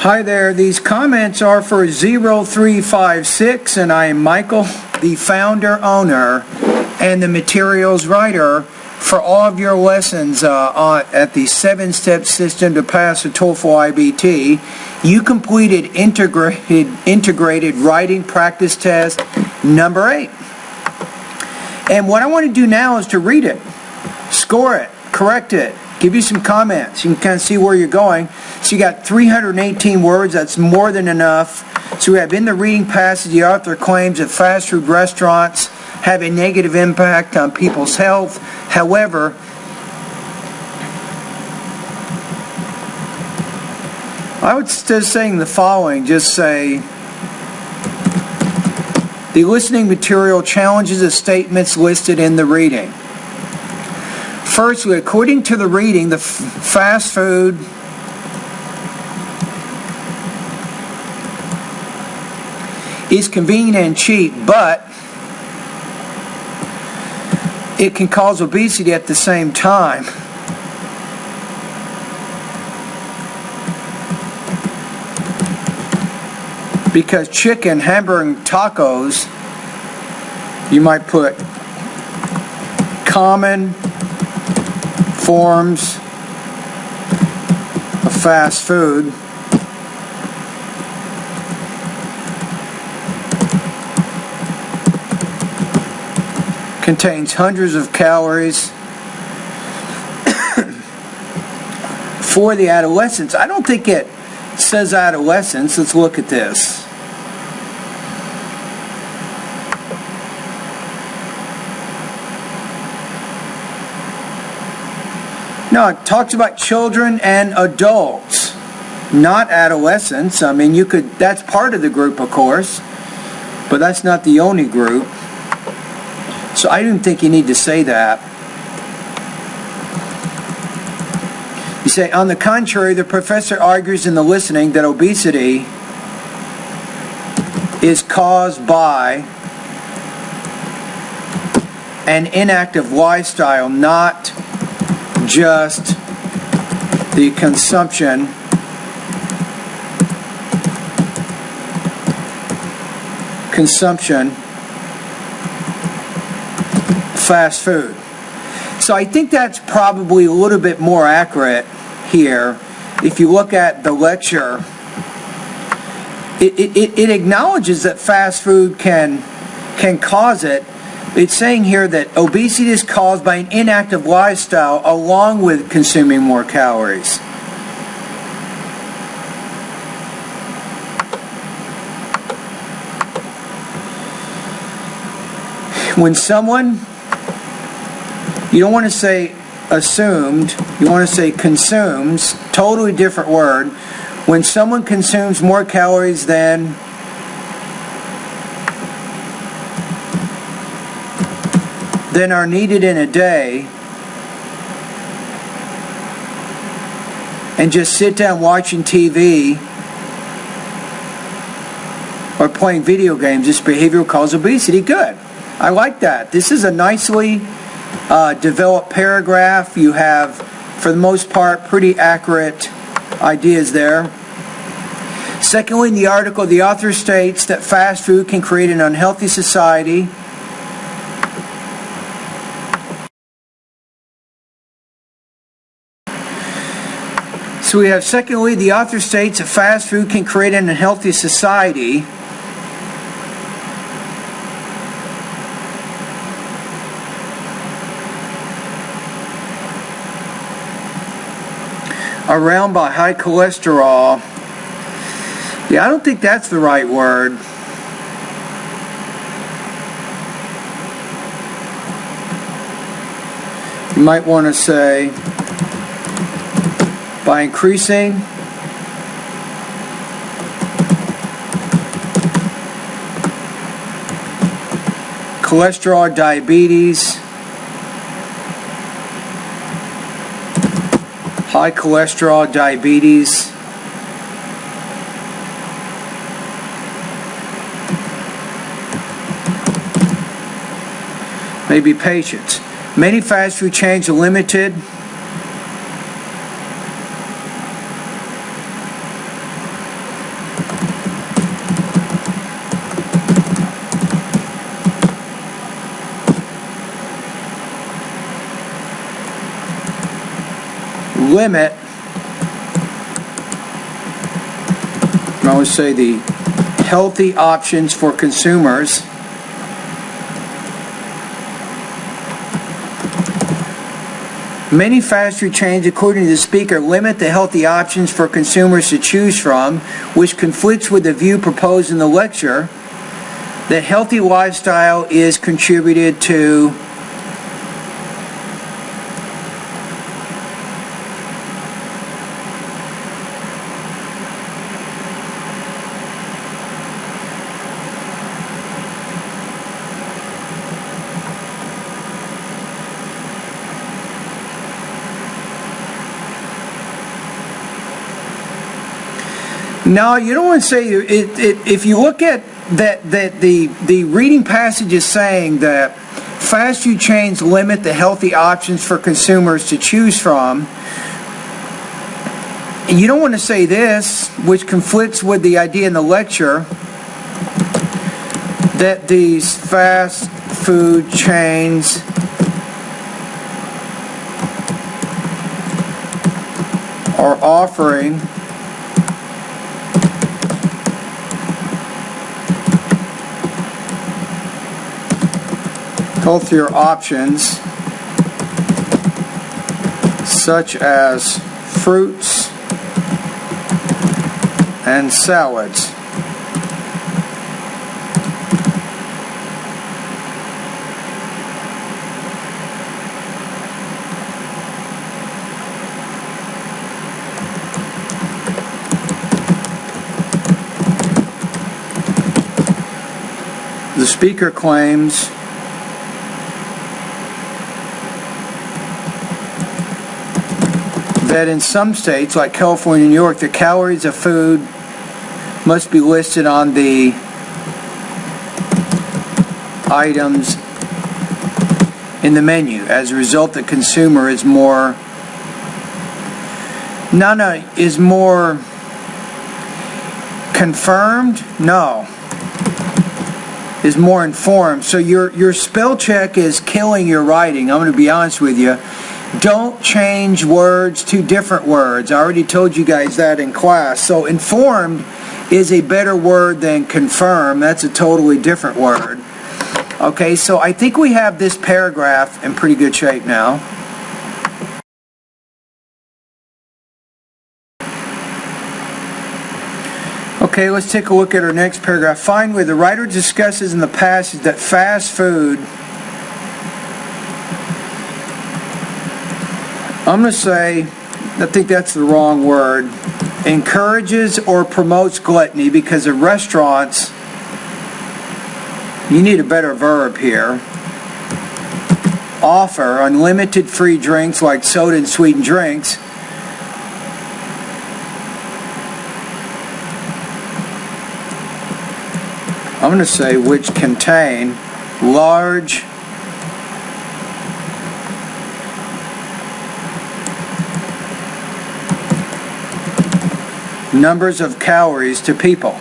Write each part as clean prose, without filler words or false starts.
Hi there, these comments are for 0356, and I am Michael, the founder, owner, and the materials writer for all of your lessons at the 7-step system to pass the TOEFL iBT. You completed integrated writing practice test number 8. And what I want to do now is to read it, score it, correct it, give you some comments. You can kind of see where you're going. So you got 318 words. That's more than enough. So we have, in the reading passage, the author claims that fast food restaurants have a negative impact on people's health. However, I would, instead of saying the following, just say, the listening material challenges the statements listed in the reading. Firstly, according to the reading, the fast food is convenient and cheap, but it can cause obesity at the same time. Because chicken, hamburger, and tacos, you might put common forms of fast food, contains hundreds of calories for the adolescents. I don't think it says adolescents. Let's look at this. No, it talks about children and adults, not adolescents. I mean, that's part of the group, of course, but that's not the only group. So I didn't think you need to say that. You say, on the contrary, the professor argues in the listening that obesity is caused by an inactive lifestyle, not just the consumption fast food. So I think that's probably a little bit more accurate here. If you look at the lecture, it acknowledges that fast food can cause it. It's saying here that obesity is caused by an inactive lifestyle along with consuming more calories. When someone, you don't want to say assumed, you want to say consumes, totally different word. When someone consumes more calories than are needed in a day, and just sit down watching TV or playing video games, this behavior will cause obesity. Good. I like that. This is a nicely developed paragraph. You have, for the most part, pretty accurate ideas there. Secondly, in the article, the author states that fast food can create an unhealthy society. So we have, secondly, the author states that fast food can create an unhealthy society. Around by high cholesterol. Yeah, I don't think that's the right word. You might want to say, by increasing cholesterol, diabetes, high cholesterol, diabetes, maybe patients. Many fast food chains are limited limit, I always say the healthy options for consumers. Many fast food chains, according to the speaker, limit the healthy options for consumers to choose from, which conflicts with the view proposed in the lecture that healthy lifestyle is contributed to No, you don't want to say if you look at that the reading passage is saying that fast food chains limit the healthy options for consumers to choose from. And you don't want to say this, which conflicts with the idea in the lecture that these fast food chains are offering healthier options such as fruits and salads. The speaker claims that in some states, like California and New York, the calories of food must be listed on the items in the menu. As a result, the consumer is more confirmed? No. Is more informed. So your spell check is killing your writing. I'm going to be honest with you. Don't change words to different words. I already told you guys that in class. So informed is a better word than confirm. That's a totally different word. Okay, so I think we have this paragraph in pretty good shape now. Okay, let's take a look at our next paragraph. Find where the writer discusses in the passage that fast food, I'm going to say, I think that's the wrong word, encourages or promotes gluttony, because at restaurants, you need a better verb here, offer unlimited free drinks like soda and sweetened drinks. I'm going to say which contain large numbers of calories to people.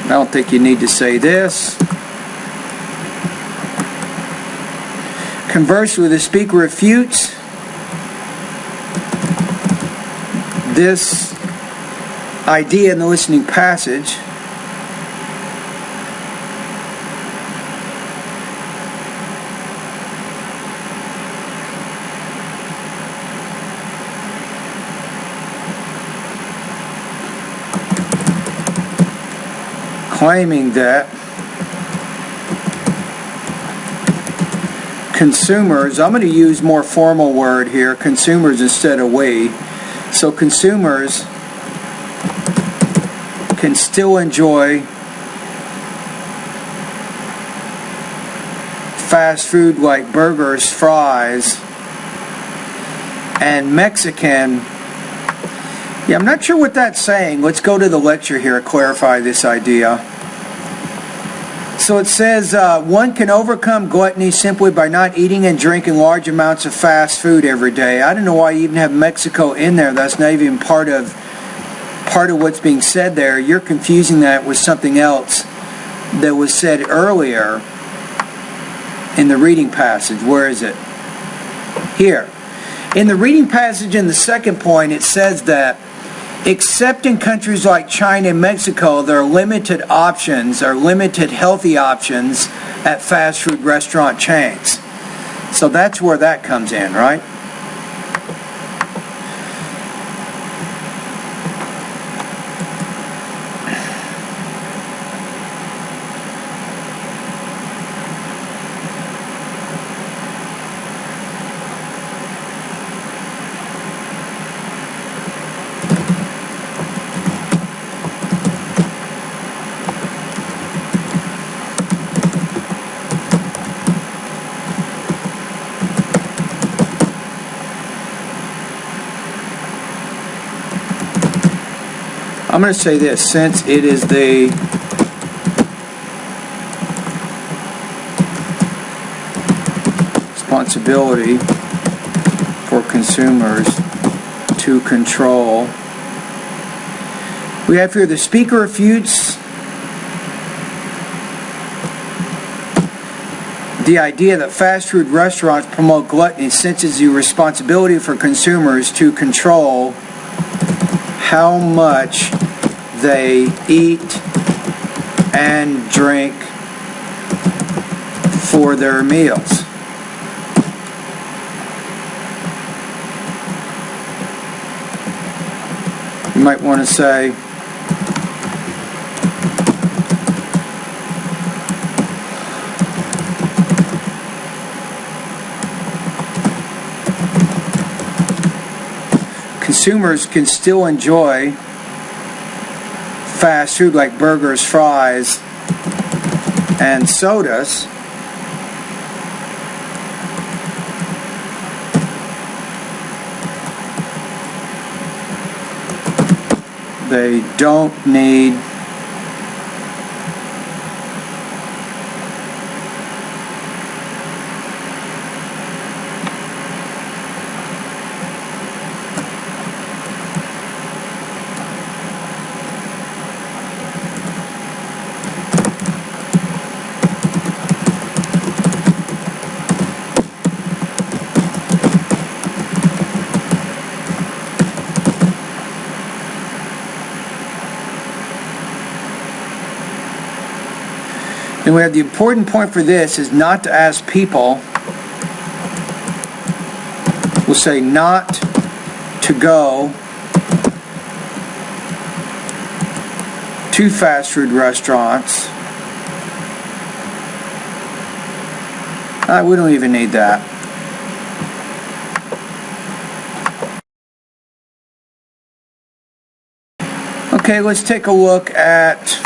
I don't think you need to say this. Conversely, the speaker refutes this idea in the listening passage. Claiming that consumers, I'm going to use more formal word here, consumers instead of we. So consumers can still enjoy fast food like burgers, fries, and Mexican. Yeah, I'm not sure what that's saying. Let's go to the lecture here and clarify this idea. So it says, one can overcome gluttony simply by not eating and drinking large amounts of fast food every day. I don't know why you even have Mexico in there. That's not even part of what's being said there. You're confusing that with something else. that was said earlier in the reading passage. Where is it? Here. In the reading passage in the second point, it says that except in countries like China and Mexico, there are limited options, or limited healthy options at fast food restaurant chains. So that's where that comes in, right? I'm going to say this, since it is the responsibility for consumers to control. We have here the speaker refutes the idea that fast food restaurants promote gluttony, since it's the responsibility for consumers to control how much they eat and drink for their meals. You might want to say, consumers can still enjoy fast food like burgers, fries, and sodas, they don't need And we have the important point for this is not to ask people, we'll say not to go to fast food restaurants. We don't even need that. Okay, let's take a look at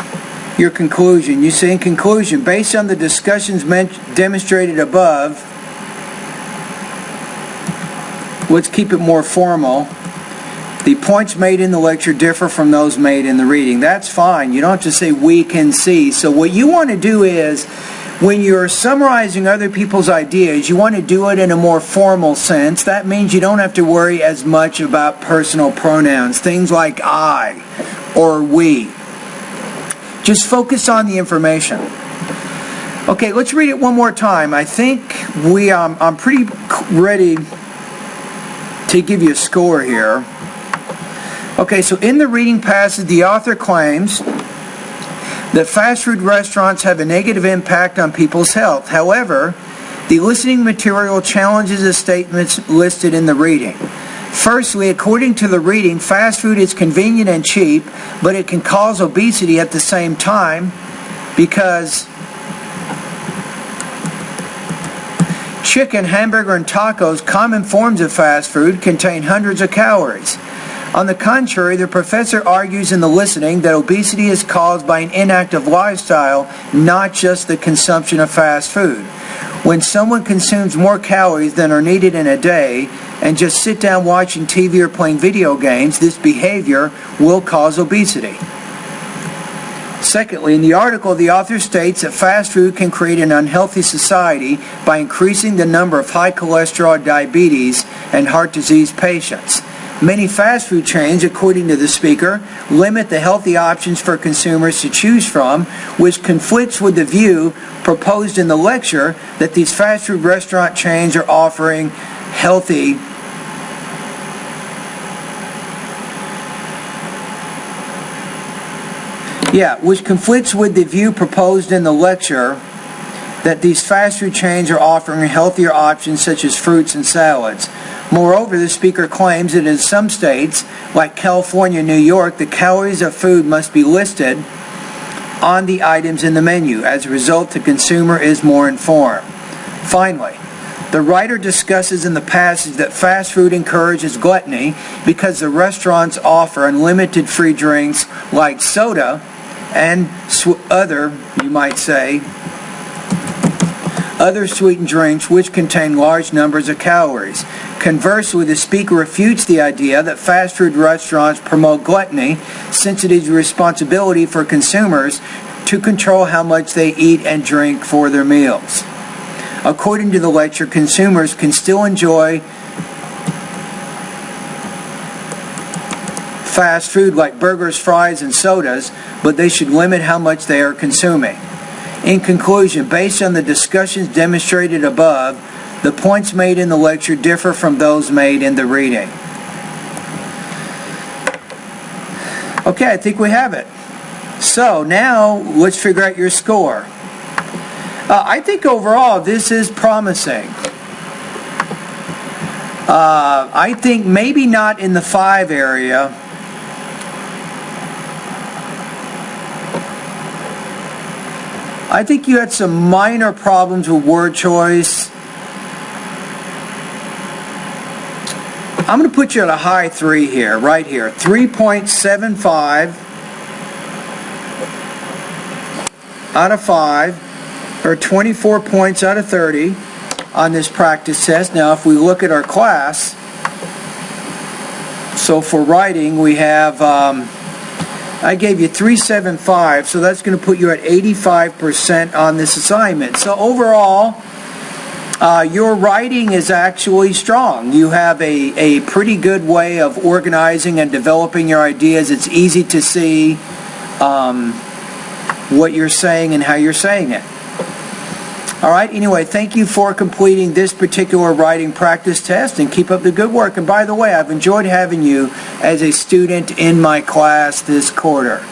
your conclusion. You say in conclusion, based on the discussions demonstrated above, let's keep it more formal. The points made in the lecture differ from those made in the reading. That's fine. You don't have to say we can see. So what you want to do is, when you're summarizing other people's ideas, you want to do it in a more formal sense. That means you don't have to worry as much about personal pronouns, things like I or we. Just focus on the information. Okay, let's read it one more time. I think I'm pretty ready to give you a score here. Okay, so in the reading passage, the author claims that fast food restaurants have a negative impact on people's health. However, the listening material challenges the statements listed in the reading. Firstly, according to the reading, fast food is convenient and cheap, but it can cause obesity at the same time because chicken, hamburger, and tacos, common forms of fast food, contain hundreds of calories. On the contrary, the professor argues in the listening that obesity is caused by an inactive lifestyle, not just the consumption of fast food. When someone consumes more calories than are needed in a day and just sit down watching TV or playing video games, this behavior will cause obesity. Secondly, in the article, the author states that fast food can create an unhealthy society by increasing the number of high cholesterol, diabetes, and heart disease patients. Many fast food chains, according to the speaker, limit the healthy options for consumers to choose from, which conflicts with the view proposed in the lecture that these fast food restaurant chains are offering healthy which conflicts with the view proposed in the lecture that these fast food chains are offering healthier options such as fruits and salads. Moreover, the speaker claims that in some states, like California and New York, the calories of food must be listed on the items in the menu. As a result, the consumer is more informed. Finally, the writer discusses in the passage that fast food encourages gluttony because the restaurants offer unlimited free drinks like soda and other sweetened drinks which contain large numbers of calories. Conversely, the speaker refutes the idea that fast food restaurants promote gluttony, since it is a responsibility for consumers to control how much they eat and drink for their meals. According to the lecture, consumers can still enjoy fast food like burgers, fries, and sodas, but they should limit how much they are consuming. In conclusion, based on the discussions demonstrated above, the points made in the lecture differ from those made in the reading. Okay, I think we have it. So now let's figure out your score. I think overall this is promising. I think maybe not in the 5 area. I think you had some minor problems with word choice. I'm going to put you at a high 3 here, right here. 3.75 out of 5, or 24 points out of 30 on this practice test. Now, if we look at our class, so for writing, we have, I gave you 375, so that's going to put you at 85% on this assignment. So overall, your writing is actually strong. You have a pretty good way of organizing and developing your ideas. It's easy to see what you're saying and how you're saying it. All right, anyway, thank you for completing this particular writing practice test, and keep up the good work. And by the way, I've enjoyed having you as a student in my class this quarter.